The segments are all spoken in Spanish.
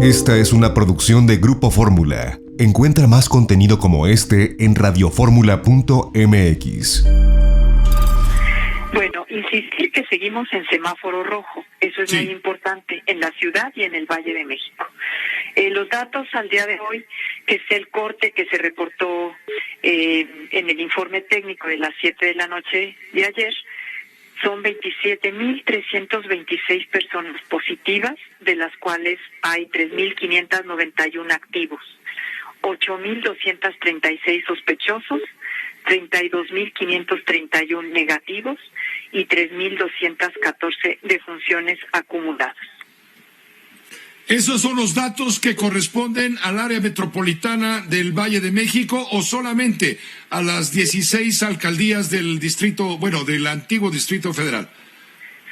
Esta es una producción de Grupo Fórmula. Encuentra más contenido como este en radioformula.mx. Bueno, insistir que seguimos en semáforo rojo, eso es muy importante en la ciudad y en el Valle de México. Los datos al día de hoy, que es el corte que se reportó en el informe técnico de las 7 de la noche de ayer, son 27.326 personas positivas, de las cuales hay 3.591 activos, 8.236 sospechosos, 32.531 negativos y 3.214 defunciones acumuladas. ¿Esos son los datos que corresponden al área metropolitana del Valle de México o solamente a las 16 alcaldías del distrito, del antiguo Distrito Federal?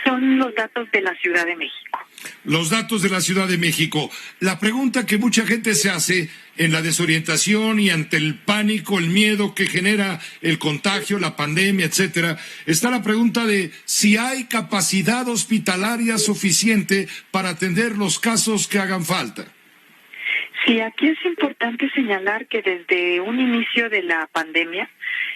Son los datos de la Ciudad de México. Los datos de la Ciudad de México. La pregunta que mucha gente se hace en la desorientación y ante el pánico, el miedo que genera el contagio, la pandemia, etcétera, está la pregunta de si hay capacidad hospitalaria suficiente para atender los casos que hagan falta. Sí, aquí es importante señalar que desde un inicio de la pandemia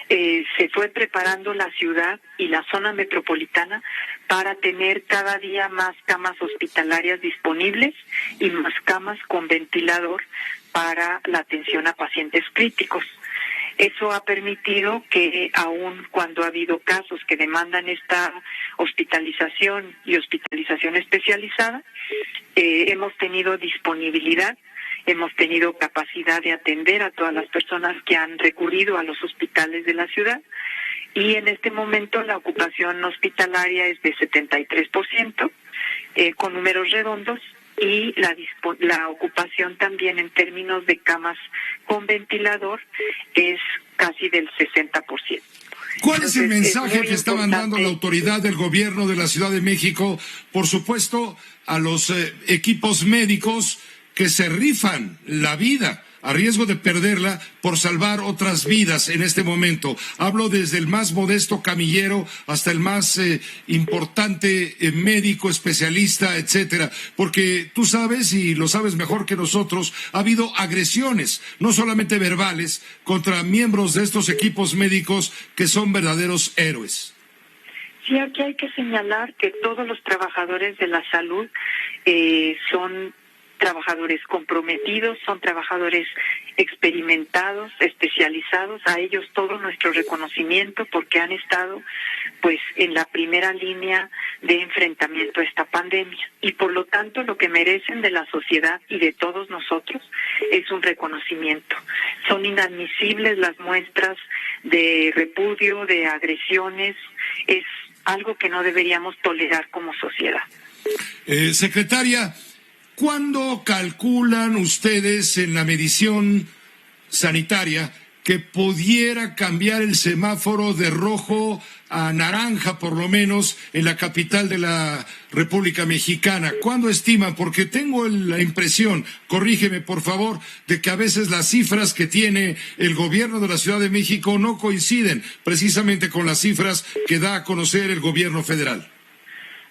se fue preparando la ciudad y la zona metropolitana para tener cada día más camas hospitalarias disponibles y más camas con ventilador para la atención a pacientes críticos. Eso ha permitido que aun cuando ha habido casos que demandan esta hospitalización y hospitalización especializada, hemos tenido disponibilidad. Hemos tenido capacidad de atender a todas las personas que han recurrido a los hospitales de la ciudad y en este momento la ocupación hospitalaria es de 73%, con números redondos, y la ocupación también en términos de camas con ventilador es casi del 60%. ¿Cuál es el mensaje que está mandando la autoridad del gobierno de la Ciudad de México, por supuesto, a los equipos médicos que se rifan la vida a riesgo de perderla por salvar otras vidas en este momento? Hablo desde el más modesto camillero hasta el más importante médico, especialista, etcétera, porque tú sabes, y lo sabes mejor que nosotros, ha habido agresiones, no solamente verbales, contra miembros de estos equipos médicos que son verdaderos héroes. Sí, aquí hay que señalar que todos los trabajadores de la salud son trabajadores comprometidos, son trabajadores experimentados, especializados. A ellos todo nuestro reconocimiento porque han estado en la primera línea de enfrentamiento a esta pandemia y por lo tanto lo que merecen de la sociedad y de todos nosotros es un reconocimiento. Son inadmisibles las muestras de repudio, de agresiones, es algo que no deberíamos tolerar como sociedad. Secretaria, ¿cuándo calculan ustedes en la medición sanitaria que pudiera cambiar el semáforo de rojo a naranja, por lo menos, en la capital de la República Mexicana? ¿Cuándo estiman? Porque tengo la impresión, corrígeme por favor, de que a veces las cifras que tiene el gobierno de la Ciudad de México no coinciden precisamente con las cifras que da a conocer el gobierno federal.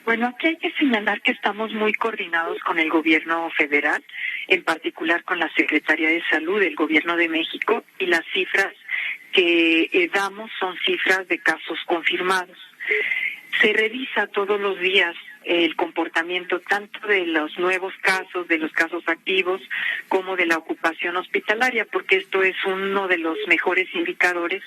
Bueno, aquí hay que señalar que estamos muy coordinados con el gobierno federal, en particular con la Secretaría de Salud del Gobierno de México, y las cifras que damos son cifras de casos confirmados. Se revisa todos los días el comportamiento tanto de los nuevos casos, de los casos activos, como de la ocupación hospitalaria, porque esto es uno de los mejores indicadores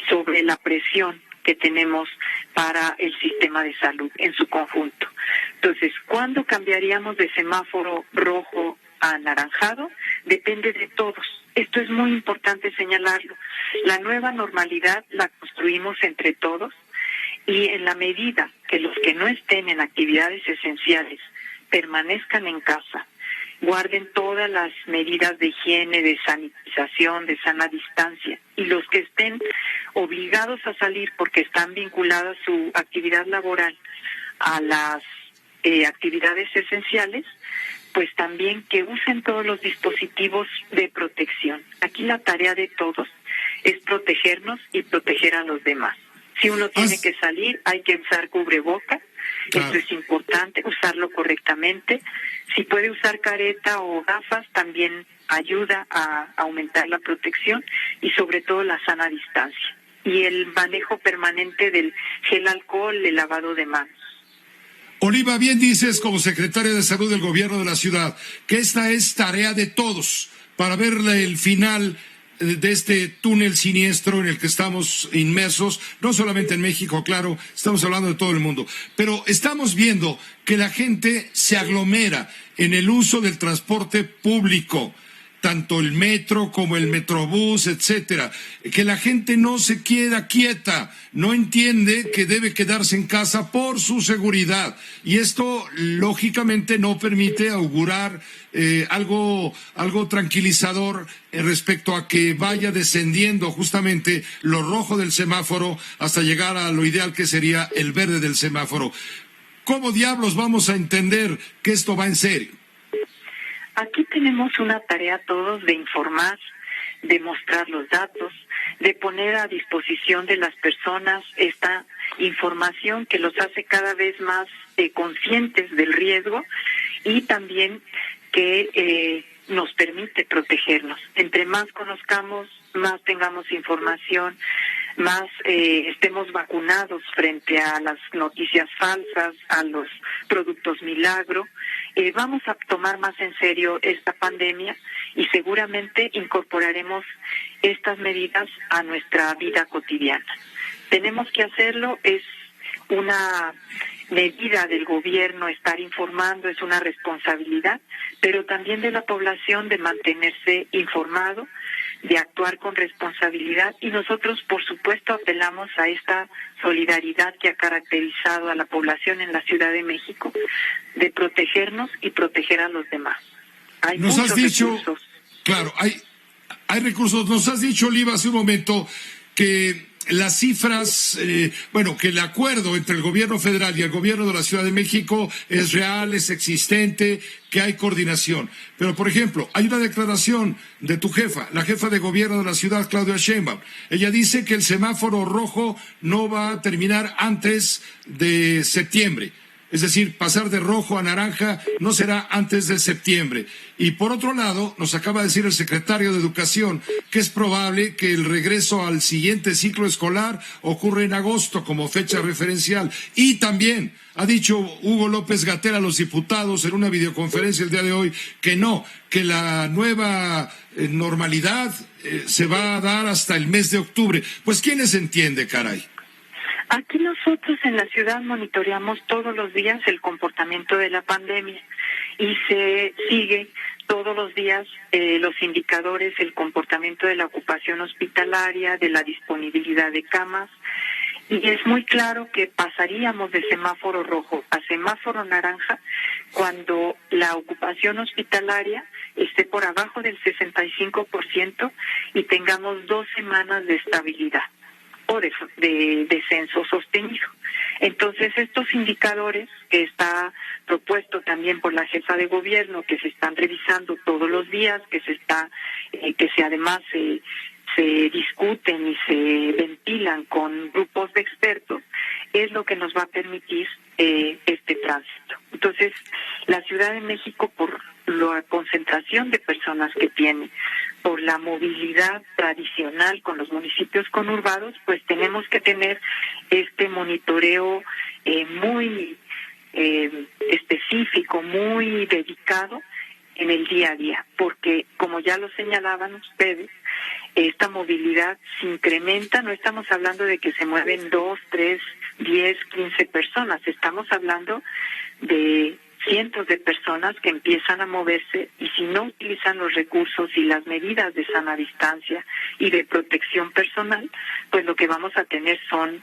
sobre la presión que tenemos para el sistema de salud en su conjunto. Entonces, ¿cuándo cambiaríamos de semáforo rojo a anaranjado? Depende de todos. Esto es muy importante señalarlo. La nueva normalidad la construimos entre todos y en la medida que los que no estén en actividades esenciales permanezcan en casa, guarden todas las medidas de higiene, de sanitización, de sana distancia, y los que estén obligados a salir porque están vinculadas su actividad laboral a las actividades esenciales, pues también que usen todos los dispositivos de protección. Aquí la tarea de todos es protegernos y proteger a los demás. Si uno tiene que salir, hay que usar cubreboca Claro. Esto es importante, usarlo correctamente. Si puede usar careta o gafas, también ayuda a aumentar la protección y sobre todo la sana distancia. Y el manejo permanente del gel alcohol, el lavado de manos. Oliva, bien dices como secretaria de Salud del Gobierno de la ciudad que esta es tarea de todos para ver el final de este túnel siniestro en el que estamos inmersos, no solamente en México, claro, estamos hablando de todo el mundo, pero estamos viendo que la gente se aglomera en el uso del transporte público, tanto el metro como el metrobús, etcétera, que la gente no se queda quieta, no entiende que debe quedarse en casa por su seguridad, y esto lógicamente no permite augurar algo tranquilizador respecto a que vaya descendiendo justamente lo rojo del semáforo hasta llegar a lo ideal que sería el verde del semáforo. ¿Cómo diablos vamos a entender que esto va en serio? Aquí tenemos una tarea todos de informar, de mostrar los datos, de poner a disposición de las personas esta información que los hace cada vez más conscientes del riesgo y también que nos permite protegernos. Entre más conozcamos, más tengamos información, más estemos vacunados frente a las noticias falsas, a los productos milagro, vamos a tomar más en serio esta pandemia y seguramente incorporaremos estas medidas a nuestra vida cotidiana. Tenemos que hacerlo, es una medida del gobierno estar informando, es una responsabilidad, pero también de la población de mantenerse informado, de actuar con responsabilidad y nosotros, por supuesto, apelamos a esta solidaridad que ha caracterizado a la población en la Ciudad de México, de protegernos y proteger a los demás. Hay Nos muchos has dicho, recursos. claro, hay recursos. Nos has dicho, Oliva, hace un momento que las cifras, que el acuerdo entre el gobierno federal y el gobierno de la Ciudad de México es real, es existente, que hay coordinación. Pero, por ejemplo, hay una declaración de tu jefa, la jefa de gobierno de la ciudad, Claudia Sheinbaum. Ella dice que el semáforo rojo no va a terminar antes de septiembre. Es decir, pasar de rojo a naranja no será antes de septiembre. Y por otro lado, nos acaba de decir el secretario de Educación que es probable que el regreso al siguiente ciclo escolar ocurra en agosto como fecha referencial. Y también ha dicho Hugo López-Gatell a los diputados en una videoconferencia el día de hoy que no, que la nueva normalidad se va a dar hasta el mes de octubre. Pues ¿quién les entiende, caray? Aquí nosotros en la ciudad monitoreamos todos los días el comportamiento de la pandemia y se sigue todos los días los indicadores, el comportamiento de la ocupación hospitalaria, de la disponibilidad de camas, y es muy claro que pasaríamos de semáforo rojo a semáforo naranja cuando la ocupación hospitalaria esté por abajo del 65% y tengamos 2 semanas de estabilidad o de descenso sostenido. Entonces, estos indicadores que está propuesto también por la jefa de gobierno, que se están revisando todos los días, que además se discuten y se ventilan con grupos de expertos, es lo que nos va a permitir este tránsito. Entonces, la Ciudad de México, por la concentración de personas que tiene, por la movilidad tradicional con los municipios conurbados, pues tenemos que tener este monitoreo muy específico, muy dedicado en el día a día, porque como ya lo señalaban ustedes, esta movilidad se incrementa, no estamos hablando de que se mueven 2, 3, 10, 15 personas, estamos hablando de cientos de personas que empiezan a moverse y si no utilizan los recursos y las medidas de sana distancia y de protección personal, pues lo que vamos a tener son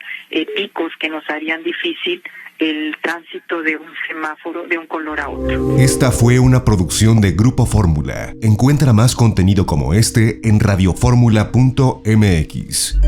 picos que nos harían difícil el tránsito de un semáforo de un color a otro. Esta fue una producción de Grupo Fórmula. Encuentra más contenido como este en radioformula.mx.